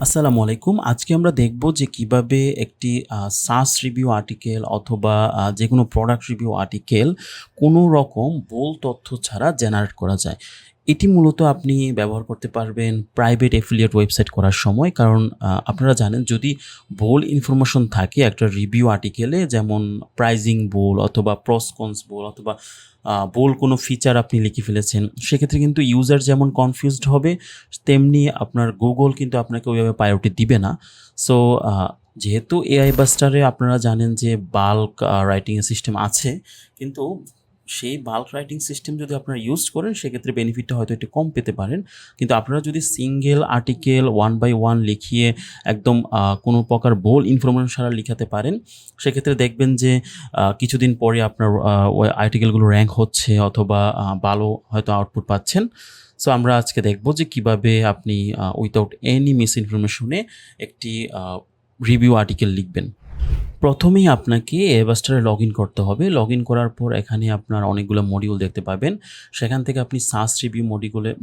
আসসালামু আলাইকুম। আজকে আমরা দেখব যে কিভাবে একটি SaaS রিভিউ আর্টিকেল অথবা যেকোনো প্রোডাক্ট রিভিউ আর্টিকেল কোনো রকম ভুল তথ্য ছাড়া জেনারেট করা যায়। এটি মূলত আপনি ব্যবহার করতে পারবেন প্রাইভেট এফিলিয়েট ওয়েবসাইট করার সময়। কারণ আপনারা জানেন যদি ভুল ইনফরমেশন থাকে একটা রিভিউ আর্টিকেলে যেমন প্রাইজিং ভুল অথবা প্রস কনস ভুল অথবা ভুল কোনো ফিচার আপনি লিখে ফেলেছেন, সেক্ষেত্রে কিন্তু ইউজার যেমন কনফিউজড হবে তেমনি আপনার গুগল কিন্তু আপনাকে ওইভাবে প্রায়োরিটি দিবে না। সো যেহেতু এআই বাস্টারে আপনারা জানেন যে বাল্ক রাইটিং এর সিস্টেম আছে, কিন্তু সেই বাল্ক রাইটিং সিস্টেম যদি আপনারা ইউজ করেন সেক্ষেত্রে বেনিফিটটা হয়তো একটু কম পেতে পারেন। কিন্তু আপনারা যদি সিঙ্গেল আর্টিকেল 1 বাই 1 লিখিয়ে একদম কোনো প্রকার ভুল ইনফরমেশন ছাড়া লিখাতে পারেন, সেক্ষেত্রে দেখবেন যে কিছুদিন পরে আপনার ওই আর্টিকেলগুলো র্যাঙ্ক হচ্ছে অথবা ভালো হয়তো আউটপুট পাচ্ছেন। সো আমরা আজকে দেখব যে কিভাবে আপনি উইথআউট এনি মিস ইনফরমেশনে একটি রিভিউ আর্টিকেল লিখবেন। প্রথমেই আপনাকে এভাস্টারে লগ ইন করতে হবে। লগ ইন করার পর এখানে আপনার অনেকগুলো মডিউল দেখতে পাবেন। সেখান থেকে আপনি সাস রিভিউ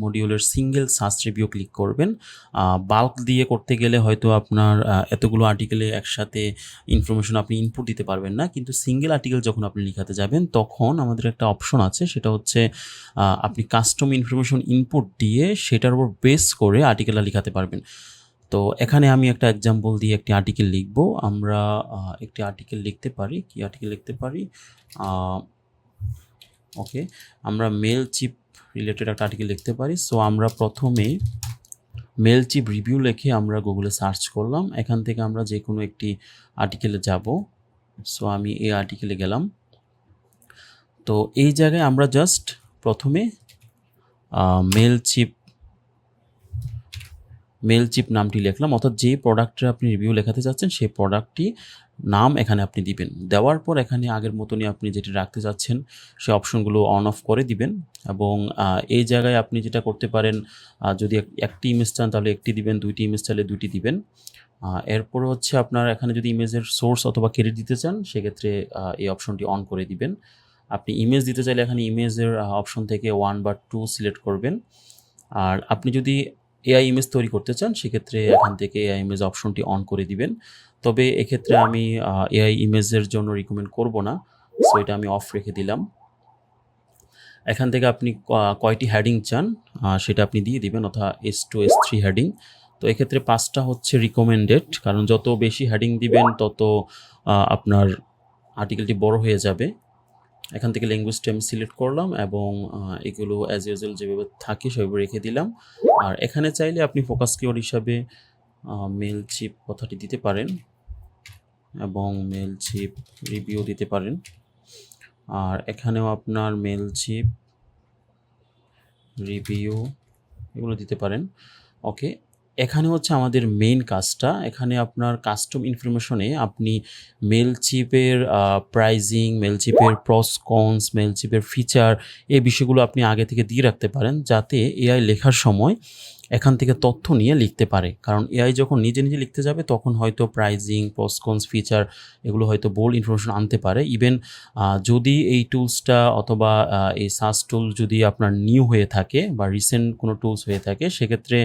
মডিউলের সিঙ্গেল সাস রিভিউ ক্লিক করবেন। বাল্ক দিয়ে করতে গেলে হয়তো আপনার এতগুলো আর্টিকেলে একসাথে ইনফরমেশন আপনি ইনপুট দিতে পারবেন না। কিন্তু সিঙ্গেল আর্টিকেল যখন আপনি লিখাতে যাবেন তখন আমাদের একটা অপশন আছে, সেটা হচ্ছে আপনি কাস্টম ইনফরমেশন ইনপুট দিয়ে সেটার উপর বেস করে আর্টিকেলটা লিখাতে পারবেন। তো এখানে আমি একটা এক্সাম্পল দিয়ে একটি আর্টিকেল লিখব। আমরা একটি আর্টিকেল লিখতে পারি। কি আর্টিকেল লিখতে পারি? ওকে, আমরা মেইলচিপ রিলেটেড একটা আর্টিকেল লিখতে পারি। সো আমরা প্রথমে মেইলচিপ রিভিউ লিখে আমরা গুগলে সার্চ করলাম। এখান থেকে আমরা যে কোনো একটি আর্টিকেলে যাব। সো আমি এই আর্টিকেলে গেলাম। তো এই জায়গায় আমরা জাস্ট প্রথমে মেইলচিপ নামটি লিখলাম, অর্থাৎ যে প্রোডাক্টের আপনি রিভিউ লেখাতে চাচ্ছেন সেই প্রোডাক্টটি নাম এখানে আপনি দিবেন। দেওয়ার পর এখানে আগের মতনই আপনি যেটি রাখতে চাচ্ছেন সেই অপশনগুলো অন অফ করে দিবেন। এবং এই জায়গায় আপনি যেটা করতে পারেন, যদি একটি ইমেজ চান তাহলে একটি দিবেন, দুইটি ইমেজ চাইলে দুইটি দিবেন। এরপরে হচ্ছে আপনার এখানে যদি ইমেজের সোর্স অথবা ক্রেডিট দিতে চান সেক্ষেত্রে এই অপশনটি অন করে দিবেন। আপনি ইমেজ দিতে চাইলে এখানে ইমেজের অপশন থেকে 1 বা 2 সিলেক্ট করবেন। আর আপনি যদি এআই ইমেজ তৈরি করতে চান সেক্ষেত্রে এখান থেকে এআই ইমেজ অপশনটি অন করে দিবেন। তবে এক্ষেত্রে আমি এআই ইমেজের জন্য রিকমেন্ড করব না। সো এটা আমি অফ রেখে দিলাম। এখান থেকে আপনি কয়টি হেডিং চান সেটা আপনি দিয়ে দিবেন, অর্থাৎ S2 S3 হেডিং। তো এক্ষেত্রে 5টা হচ্ছে রিকমেন্ডেড, কারণ যত বেশি হেডিং দিবেন তত আপনার আর্টিকেলটি বড় হয়ে যাবে। এখান থেকে ল্যাঙ্গুয়েজটি আমি সিলেক্ট করলাম এবং এগুলো অ্যাজ ইউজুয়াল যেভাবে থাকে সেভাবে রেখে দিলাম। আর এখানে চাইলে আপনি ফোকাস কিওয়ার্ড হিসাবে মেইলচিপ কথাটি দিতে পারেন এবং মেইলচিপ রিভিউ দিতে পারেন। আর এখানেও আপনার মেইলচিপ রিভিউ এগুলো দিতে পারেন। ওকে, এখানে হচ্ছে আমাদের মেইন কাজটা। এখানে আপনার কাস্টম ইনফরমেশনে আপনি মেইলচিপের প্রাইজিং, মেইলচিপের প্রস কনস, মেইলচিপের ফিচার, এই বিষয়গুলো আপনি আগে থেকে দিয়ে রাখতে পারেন যাতে এআই লেখার সময় এখান থেকে তথ্য নিয়ে লিখতে পারে। কারণ এআই যখন নিজে নিজে লিখতে যাবে তখন হয়তো প্রাইজিং, প্রস কনস, ফিচার এগুলো হয়তো বোল্ড ইনফরমেশন আনতে পারে। ইভেন যদি এই টুলসটা অথবা এই সাস টুল যদি আপনার নিউ হয়ে থাকে বা রিসেন্ট কোনো টুলস হয়ে থাকে সেক্ষেত্রে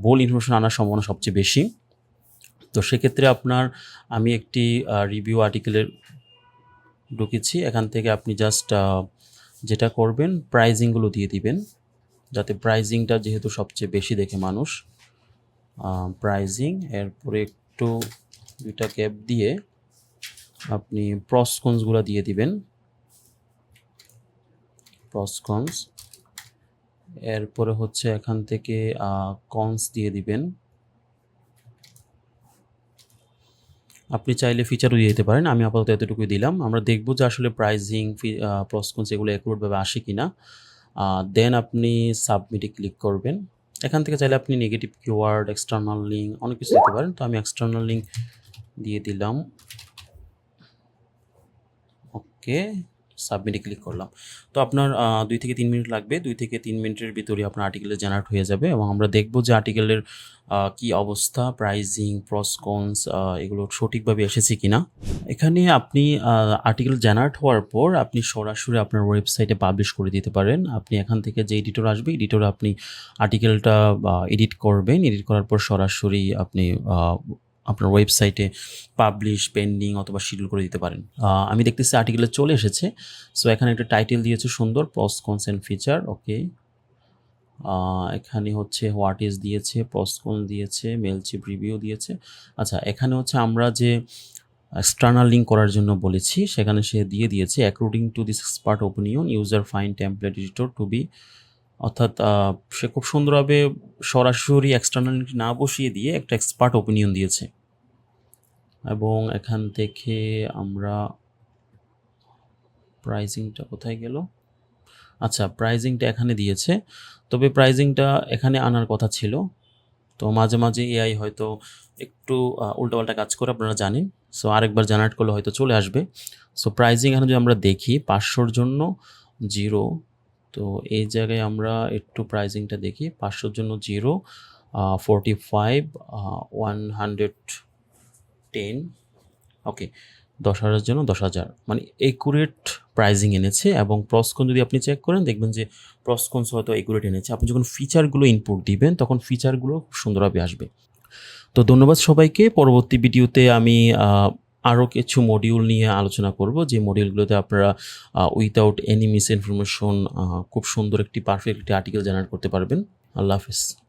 বোল্ড ইনফরমেশন আনার সম্ভাবনা সবচেয়ে বেশি। তো সেক্ষেত্রে আপনার আমি একটি রিভিউ আর্টিকেলের ঢুকেছি। এখান থেকে আপনি জাস্ট যেটা করবেন প্রাইজিংগুলো দিয়ে দিবেন, যাতে প্রাইজিংটা যেহেতু সবচেয়ে বেশি দেখে মানুষ, প্রাইজিং এরপরে একটু দুইটা ক্যাপ দিয়ে আপনি প্রসকনসগুলো দিয়ে দিবেন। প্রসকনস এরপরে হচ্ছে এখান থেকে কনস দিয়ে দিবেন। আপনি চাইলে ফিচারও দিয়ে দিতে পারেন, আমি আপাতত এতটুকুই দিলাম। আমরা দেখব যে আসলে প্রাইজিং, প্রসকনস এগুলো অ্যাকুরেটভাবে আসে কিনা। দেন আপনি সাবমিটে ক্লিক করবেন। এখান থেকে চাইলে আপনি নেগেটিভ কিওয়ার্ড, এক্সটার্নাল লিঙ্ক অনেক কিছু দিতে পারেন। তো আমি এক্সটার্নাল লিঙ্ক দিয়ে দিলাম। ওকে, সাবমিটে ক্লিক করলাম। তো আপনার ২ থেকে ৩ মিনিট লাগবে। ২ থেকে ৩ মিনিটের ভিতরে আপনার আর্টিকেলটা জেনারেট হয়ে যাবে এবং আমরা দেখব যে আর্টিকেলের কি অবস্থা, প্রাইজিং, প্রস কনস এগুলো সঠিকভাবে এসেছে কিনা। এখানে আপনি আর্টিকেল জেনারেট হওয়ার পর আপনি সরাসরি আপনার ওয়েবসাইটে পাবলিশ করে দিতে পারেন। আপনি এখান থেকে যে এডিটর আসবে, এডিটরে আপনি আর্টিকেলটা এডিট করবেন। এডিট করার পর সরাসরি আপনি আপনার ওয়েবসাইটে পাবলিশ, পেন্ডিং অথবা শিডিউল করে দিতে পারেন। আমি দেখতেছি আর্টিকেলে চলে এসেছে। সো এখানে একটা টাইটেল দিয়েছে সুন্দর, প্রস কনস এন্ড ফিচার। ওকে, এখানে হচ্ছে হোয়াট ইজ দিয়েছে, প্রস কনস দিয়েছে, মেলচিপ রিভিউ দিয়েছে। আচ্ছা, এখানে হচ্ছে আমরা যে এক্সটার্নাল লিঙ্ক করার জন্য বলেছি সেখানে সে দিয়ে দিয়েছে according to this expert opinion user fine template editor to be, অর্থাৎ সে খুব সুন্দরভাবে সরাসরি এক্সটার্নাল লিঙ্ক না বসিয়ে দিয়ে একটা এক্সপার্ট ওপিনিয়ন দিয়েছে। এবং এখান থেকে আমরা প্রাইজিংটা কোথায় গেল? আচ্ছা, প্রাইজিংটা এখানে দিয়েছে, তবে প্রাইজিংটা এখানে আনার কথা ছিল। তো মাঝে মাঝে এআই হয়তো একটু উল্টোপাল্টা কাজ করে, আপনারা জানেন। সো আরেকবার জেনারেট করলে হয়তো চলে আসবে। সো প্রাইজিং এখানে যদি আমরা দেখি 500-র জন্য 0, তো এই জায়গায় আমরা একটু প্রাইজিংটা দেখি। 500-র জন্য 0, 45, 110, ওকে, 10,000 জন্য 10,000, মানে একুরেট প্রাইজিং এনেছে। এবং প্রসকন যদি আপনি চেক করেন দেখবেন যে প্রসকনস হয়তো একুরেট এনেছে। আপনি যখন ফিচারগুলো ইনপুট দিবেন তখন ফিচারগুলো খুব সুন্দরভাবে আসবে। তো ধন্যবাদ সবাইকে। পরবর্তী ভিডিওতে আমি আরও কিছু মডিউল নিয়ে আলোচনা করব, যে মডিউলগুলোতে আপনারা উইথাউট এনি মিস ইনফরমেশন খুব সুন্দর একটি পারফেক্ট একটি আর্টিকেল জেনারেট করতে পারবেন। আল্লাহ হাফেজ।